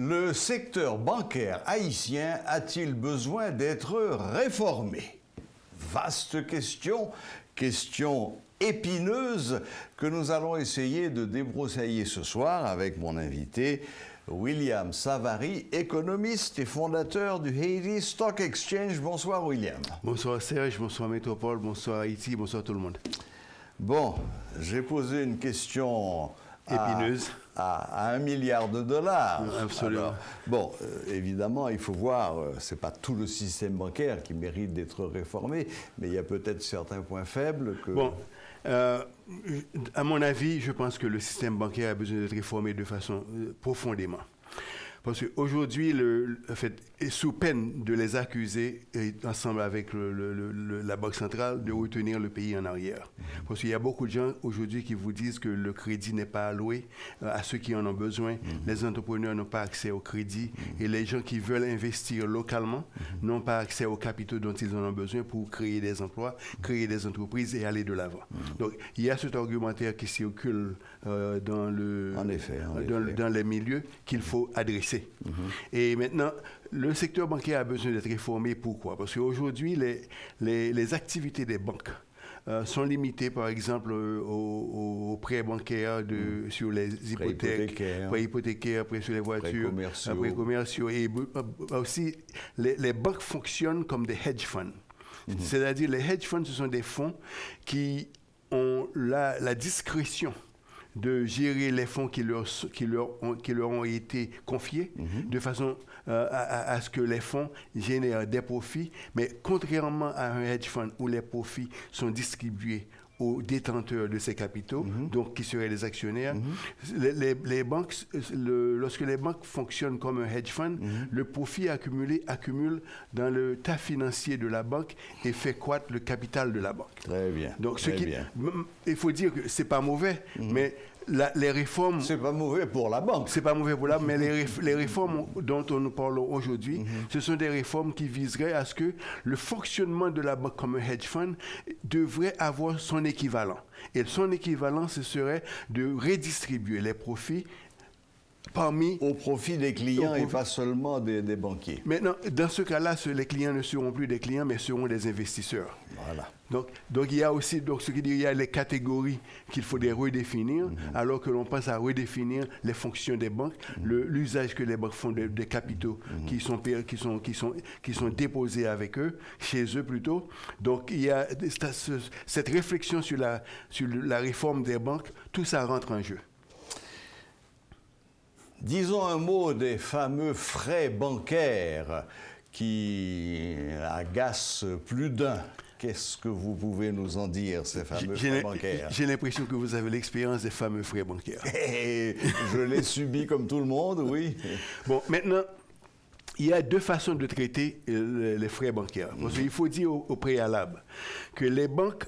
Le secteur bancaire haïtien a-t-il besoin d'être réformé? Vaste question, question épineuse que nous allons essayer de débroussailler ce soir avec mon invité William Savary, économiste et fondateur du Haiti Stock Exchange. Bonsoir William. Bonsoir Serge, bonsoir Métropole, bonsoir Haïti, bonsoir tout le monde. Bon, j'ai posé une question épineuse. À $1 milliard. Absolument. Alors, évidemment, il faut voir, c'est pas tout le système bancaire qui mérite d'être réformé, mais il y a peut-être certains points faibles que... Bon, à mon avis, je pense que le système bancaire a besoin d'être réformé de façon profondément. Parce qu'aujourd'hui, sous peine de les accuser, ensemble avec la Banque centrale, de retenir le pays en arrière. Parce qu'il y a beaucoup de gens aujourd'hui qui vous disent que le crédit n'est pas alloué à ceux qui en ont besoin. Les entrepreneurs n'ont pas accès au crédit. Et les gens qui veulent investir localement n'ont pas accès aux capitaux dont ils en ont besoin pour créer des emplois, créer des entreprises et aller de l'avant. Donc, il y a cet argumentaire qui circule dans les milieux qu'il faut adresser. Et maintenant, le secteur bancaire a besoin d'être réformé. Pourquoi? Parce qu'aujourd'hui, les activités des banques sont limitées, par exemple, aux prêts bancaires sur les hypothèques, prêts hypothécaires, prêts sur les voitures, prêts commerciaux. Et aussi, les banques fonctionnent comme des hedge funds. C'est-à-dire, les hedge funds, ce sont des fonds qui ont la discrétion de gérer les fonds qui leur ont été confiés de façon à ce que les fonds génèrent des profits. Mais contrairement à un hedge fund où les profits sont distribués aux détenteurs de ces capitaux, donc qui seraient les actionnaires, les banques, lorsque les banques fonctionnent comme un hedge fund, le profit accumule dans le tas financier de la banque et fait croître le capital de la banque. Très bien. Donc, il faut dire que c'est pas mauvais, mais les réformes... C'est pas mauvais pour la banque. C'est pas mauvais pour la banque, mais les réformes dont nous parlons aujourd'hui, ce sont des réformes qui viseraient à ce que le fonctionnement de la banque comme un hedge fund devrait avoir son équivalent. Et son équivalent, ce serait de redistribuer les profits au profit des clients et pas seulement des banquiers. Maintenant, dans ce cas-là, les clients ne seront plus des clients, mais seront des investisseurs. Voilà. Donc il y a aussi, ce qui dit, il y a les catégories qu'il faudrait redéfinir, alors que l'on pense à redéfinir les fonctions des banques, l'usage que les banques font des capitaux qui sont déposés avec eux, chez eux plutôt. Donc il y a cette réflexion sur la réforme des banques, tout ça rentre en jeu. Disons un mot des fameux frais bancaires qui agacent plus d'un. Qu'est-ce que vous pouvez nous en dire, ces fameux frais bancaires? J'ai l'impression que vous avez l'expérience des fameux frais bancaires. Je l'ai subi comme tout le monde, oui. Bon, maintenant, il y a deux façons de traiter les frais bancaires. Parce qu'il faut dire au préalable que les banques,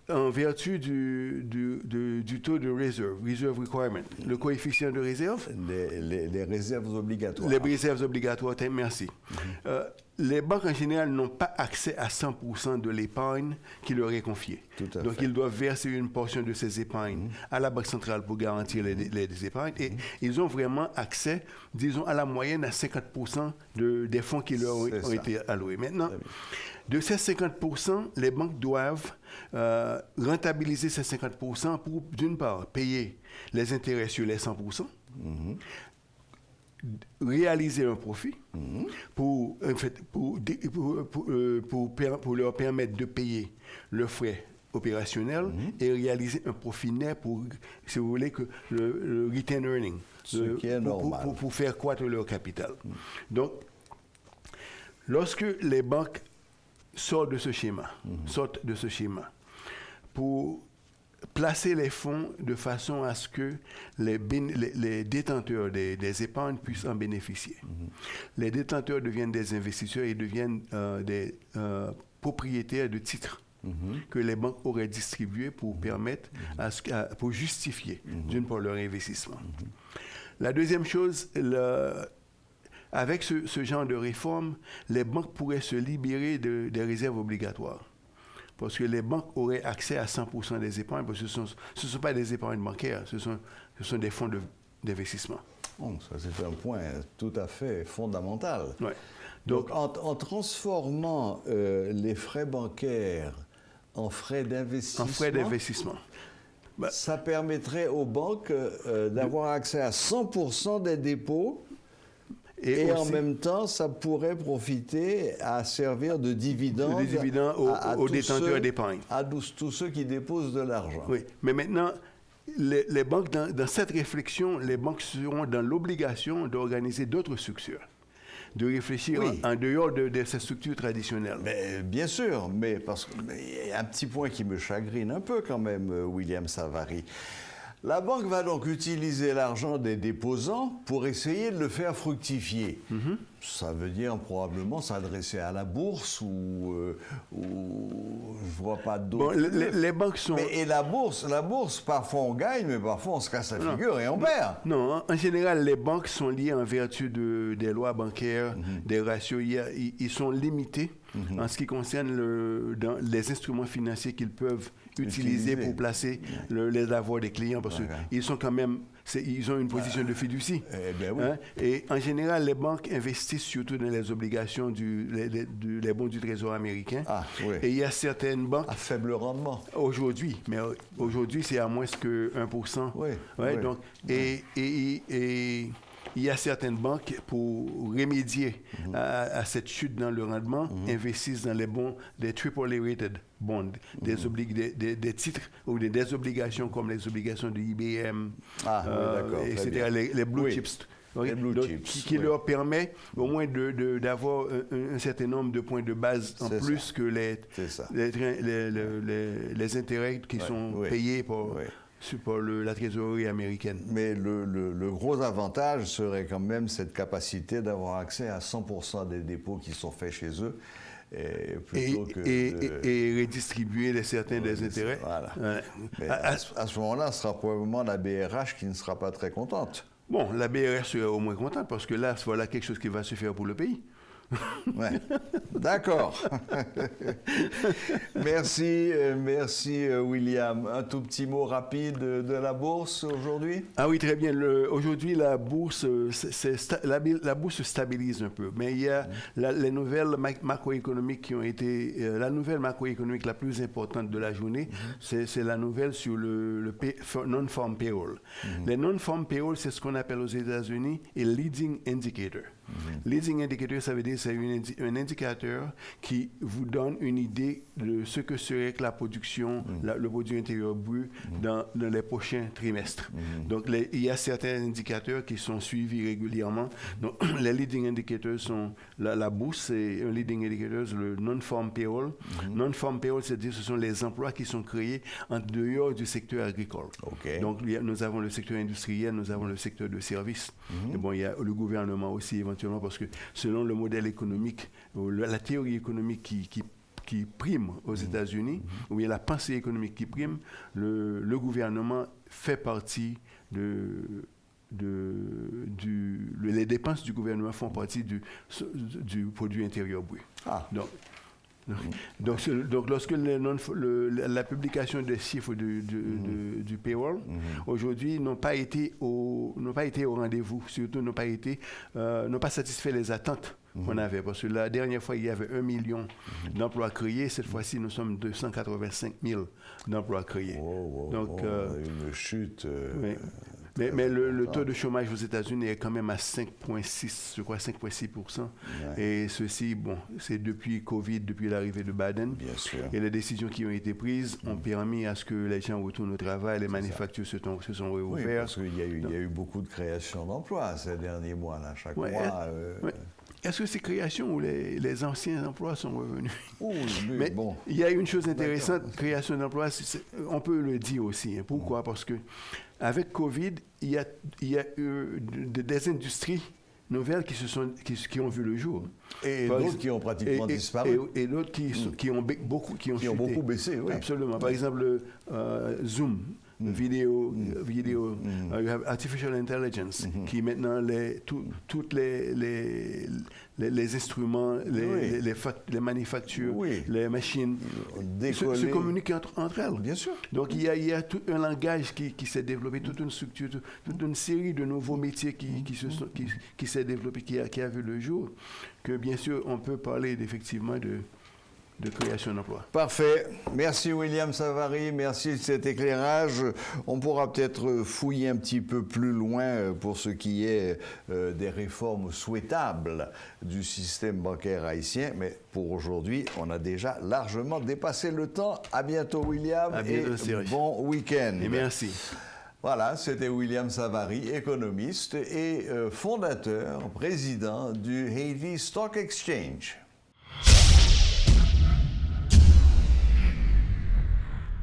en vertu du taux de reserve requirement, le coefficient de réserve. Les réserves obligatoires. Les réserves obligatoires, merci. Les banques en général n'ont pas accès à 100% de l'épargne qui leur est confiée. Donc ils doivent verser une portion de ces épargnes à la Banque centrale pour garantir les épargnes. Et ils ont vraiment accès, disons, à la moyenne à 50% des fonds qui leur ont été alloués. Maintenant, de ces 50%, les banques doivent rentabiliser ces 50% pour, d'une part, payer les intérêts sur les 100%, réaliser un profit pour leur permettre de payer le frais opérationnel et réaliser un profit net pour, si vous voulez, que le return earning, pour faire croître leur capital. Donc, lorsque les banques sortent de ce schéma, pour placer les fonds de façon à ce que les détenteurs des épargnes puissent en bénéficier. Les détenteurs deviennent des investisseurs et deviennent des propriétaires de titres que les banques auraient distribués pour permettre, pour justifier, d'une part, leur investissement. La deuxième chose, avec ce genre de réforme, les banques pourraient se libérer des réserves obligatoires. Parce que les banques auraient accès à 100% des épargnes, parce que ce ne sont pas des épargnes bancaires, ce sont des fonds d'investissement. Bon, ça, c'est un point tout à fait fondamental. Ouais. Donc, en transformant les frais bancaires en frais d'investissement, ça permettrait aux banques d'avoir accès à 100% des dépôts et en même temps, ça pourrait profiter à servir de dividendes aux détenteurs d'épargne. À tous ceux qui déposent de l'argent. Oui, mais maintenant, les banques, dans cette réflexion, les banques seront dans l'obligation d'organiser d'autres structures, de réfléchir en dehors de ces structures traditionnelles. Mais, bien sûr, mais il y a un petit point qui me chagrine un peu quand même, William Savary. La banque va donc utiliser l'argent des déposants pour essayer de le faire fructifier. Ça veut dire probablement s'adresser à la bourse ou je vois pas d'autres. Bon, les banques sont... Et la bourse, parfois on gagne, mais parfois on se casse la figure et on perd. Non, en général, les banques sont liées en vertu des lois bancaires, des ratios. Ils sont limités en ce qui concerne les instruments financiers qu'ils peuvent utiliser pour placer les avoirs des clients, parce qu'ils sont quand même, ils ont une position de fiducie. Et en général, les banques investissent surtout dans les obligations les bons du Trésor américain. Et il y a certaines banques... À faible rendement. Aujourd'hui, mais aujourd'hui, c'est à moins que 1%. Donc, et il y a certaines banques, pour remédier à cette chute dans le rendement, investissent dans les bons, des AAA rated bonds, des titres ou des obligations comme les obligations de IBM, etc., les blue chips. Qui leur permet au moins d'avoir un certain nombre de points de base en plus que les intérêts qui sont payés pour la trésorerie américaine. Mais le gros avantage serait quand même cette capacité d'avoir accès à 100% des dépôts qui sont faits chez eux. Et redistribuer certains des intérêts. Voilà. À ce moment-là, ce sera probablement la BRH qui ne sera pas très contente. Bon, la BRH sera au moins contente parce que là, voilà quelque chose qui va se faire pour le pays. D'accord. Merci William. Un tout petit mot rapide de la bourse aujourd'hui? Ah oui, très bien. Aujourd'hui, la bourse, la bourse se stabilise un peu, mais il y a les nouvelles macroéconomiques qui ont été... la nouvelle macroéconomique la plus importante de la journée, c'est la nouvelle sur le non-farm payroll. Les non-farm payroll, c'est ce qu'on appelle aux États-Unis un leading indicator. Leading indicator, ça veut dire c'est un indicateur qui vous donne une idée de ce que serait la production, le produit intérieur brut dans les prochains trimestres. Donc, il y a certains indicateurs qui sont suivis régulièrement. Donc, les leading indicators sont la bourse, c'est un leading indicator, le non-farm payroll. Non-farm payroll, c'est-à-dire ce sont les emplois qui sont créés en dehors du secteur agricole. Donc, nous avons le secteur industriel, nous avons le secteur de services. Et bon, il y a le gouvernement aussi, éventuellement, parce que selon le modèle économique, la théorie économique qui prime aux États-Unis, ou bien la pensée économique qui prime, le gouvernement fait partie les dépenses du gouvernement font partie du produit intérieur brut. Donc, lorsque la publication des chiffres du payroll, aujourd'hui, n'ont pas été au rendez-vous, surtout n'ont pas satisfait les attentes qu'on avait. Parce que la dernière fois, il y avait 1 million d'emplois créés. Cette fois-ci, nous sommes 285 000 d'emplois créés. Donc, une chute... Mais le taux de chômage aux États-Unis est quand même à 5,6, je crois 5,6%. Et ceci, bon, c'est depuis Covid, depuis l'arrivée de Biden. Bien sûr. Et les décisions qui ont été prises ont permis à ce que les gens retournent au travail, les manufactures se sont réouvertes. Oui, parce qu'il y a eu beaucoup de création d'emplois ces derniers mois, là, chaque mois. Est-ce que ces créations ou les anciens emplois sont revenus? Mais bon. Il y a une chose intéressante, création d'emplois, on peut le dire aussi. Pourquoi? Parce que avec Covid, il y a eu des industries nouvelles qui ont vu le jour. Et d'autres qui ont pratiquement disparu. Et d'autres qui ont beaucoup baissé, oui. Absolument. Par exemple, Zoom. vidéo, you have artificial intelligence, qui maintenant toutes les instruments, les manufactures, les machines se communiquent entre elles. Bien sûr. Donc il y a tout un langage qui s'est développé, toute une structure, toute une série de nouveaux métiers qui s'est développé, qui a vu le jour, que bien sûr on peut parler effectivement de création d'emplois. Parfait. Merci William Savary, merci de cet éclairage. On pourra peut-être fouiller un petit peu plus loin pour ce qui est des réformes souhaitables du système bancaire haïtien, mais pour aujourd'hui, on a déjà largement dépassé le temps. À bientôt William. À bientôt, et Serge. Bon week-end. Et merci. Voilà, c'était William Savary, économiste et fondateur, président du Haiti Stock Exchange.